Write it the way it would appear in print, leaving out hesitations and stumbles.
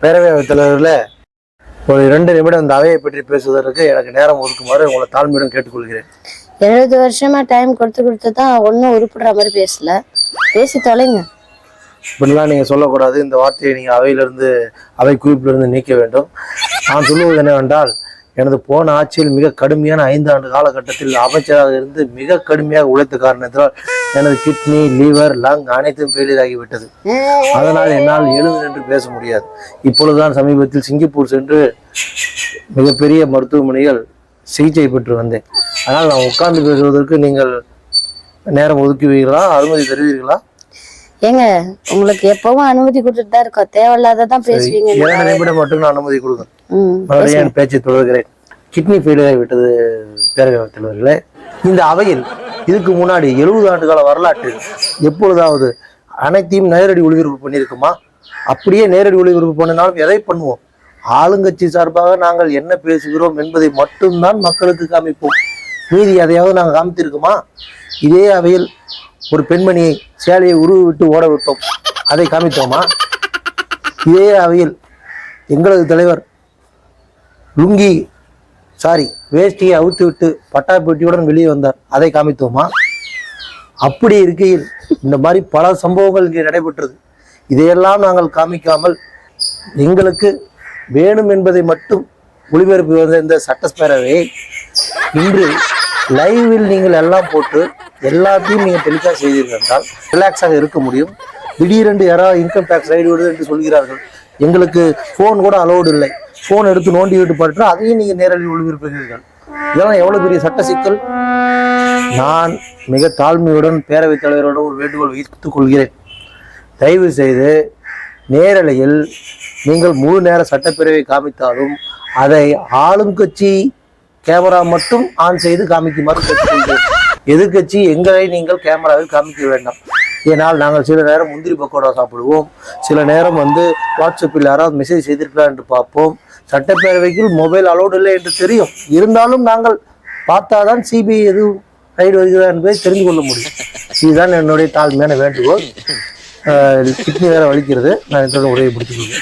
பேரவைத் தலைவரில் ஒரு 2 நிமிடம் இந்த அவையை பற்றி பேசுவதற்கு எனக்கு நேரம் ஒதுக்குமாறு உங்களை தாழ்மையுடன் கேட்டுக்கொள்கிறேன். 70 வருஷமா டைம் கொடுத்து தான் ஒன்றும் உருப்படுற மாதிரி பேசல. பேசி தொலைங்க. இப்படிலாம் நீங்கள் சொல்லக்கூடாது. இந்த வார்த்தையை நீங்கள் அவையிலிருந்து அவை குறிப்பிலிருந்து நீக்க வேண்டும். நான் சொல்லுவது என்னவென்றால், எனது போன ஆட்சியில் மிக கடுமையான 5 ஆண்டு காலகட்டத்தில் அமைச்சராக இருந்து மிக கடுமையாக உழைத்த காரணத்தினால் எனது கிட்னி, லிவர், லங் அனைத்தும் ஃபெயிலியர் ஆகிவிட்டது. அதனால் என்னால் எழுந்து நின்று பேச முடியாது. இப்பொழுதுதான் சமீபத்தில் சிங்கப்பூர் சென்று மிகப்பெரிய மருத்துவமனைகள் சிகிச்சை பெற்று வந்தேன். அதனால் நான் உட்கார்ந்து பேசுவதற்கு நீங்கள் நேரம் ஒதுக்குவீர்களா, அனுமதி தருவீர்களா? ஏங்க, உங்களுக்கு எப்பவும் அனுமதி கொடுத்துட்டு தான் இருக்கோம். தேவையில்லாதான் பேசுவீங்க. 2 நிமிடம் மட்டும் நான் அனுமதி கொடுங்க. மறுபடியும் என் பேச்சை தொடர்கிறேன். கிட்னி ஃபெயிலியர் ஆகிவிட்டது பேரவைத் தலைவர்களே. இந்த அவையில் இதுக்கு முன்னாடி 70 ஆண்டு கால வரலாற்றில் எப்பொழுதாவது அனைத்தையும் நேரடி ஒளிபரப்பு பண்ணியிருக்குமா? அப்படியே நேரடி ஒளிபரப்பு பண்ணினாலும் எதை பண்ணுவோம்? ஆளுங்கட்சி சார்பாக நாங்கள் என்ன பேசுகிறோம் என்பதை மட்டும்தான் மக்களுக்கு காமிப்போம். மீதி எதையாவது நாங்கள் காமித்திருக்குமா? இதே அவையில் ஒரு பெண்மணியை சேலையை விட்டு ஓட விட்டோம், அதை காமித்தோமா? இதே அவையில் எங்களது தலைவர் வேஷ்டியை அவுத்து விட்டு பட்டாப்பேட்டியுடன் வெளியே வந்தார், அதை காமித்தோமா? அப்படி இருக்கையில் இந்த மாதிரி பல சம்பவங்கள் இங்கே நடைபெற்றது. இதையெல்லாம் நாங்கள் காமிக்காமல் எங்களுக்கு வேணும் என்பதை மட்டும் ஒளிபரப்பி வந்த இந்த சட்டப்பேரவையை இன்று லைவில் நீங்கள் எல்லாம் போட்டு எல்லாத்தையும் நீங்கள் டெலிகாஸ்ட் செய்தீர்கள் என்றால் ரிலாக்ஸாக இருக்க முடியும். திடீரென்று யாராவது இன்கம் டேக்ஸ் ரைடு விடுது என்று சொல்கிறார்கள். எங்களுக்கு ஃபோன் கூட அலோடு இல்லை. ஃபோன் எடுத்து நோண்டி விட்டு பாட்டுனா அதையும் நீங்கள் நேரடி ஒளிபரப்புகிறீர்கள். இதெல்லாம் எவ்வளோ பெரிய சட்ட சிக்கல். நான் மிக தாழ்மையுடன் பேரவைத் தலைவரோட ஒரு வேண்டுகோள் வைத்துக் கொள்கிறேன். தயவு செய்து நேரலையில் நீங்கள் முழு நேர சட்டப்பேரவை காமித்தாலும் அதை ஆளும் கட்சி கேமரா மட்டும் ஆன் செய்து காமிக்குமாறு கேட்டுக்கொள்கிறேன். எதிர்கட்சி எங்களை நீங்கள் கேமராவில் காமிக்க வேண்டாம். ஏனால் நாங்கள் சில நேரம் முந்திரி பக்கோடா சாப்பிடுவோம், சில நேரம் வாட்ஸ்அப்பில் யாராவது மெசேஜ் செய்திருக்கலாம் என்று பார்ப்போம். சட்டப்பேரவைக்கு மொபைல் அலோடு இல்லை என்று தெரியும். இருந்தாலும் நாங்கள் பார்த்தாதான் சிபிஐ எதுவும் ரைடு வருகிறதா என்பதை தெரிந்து கொள்ள முடியும். இதுதான் என்னுடைய தாழ்மையான வேண்டுகோள். கிட்னி வேற வலிக்கிறது. நான் இதோட உரையை பிடிச்சிருக்கேன்.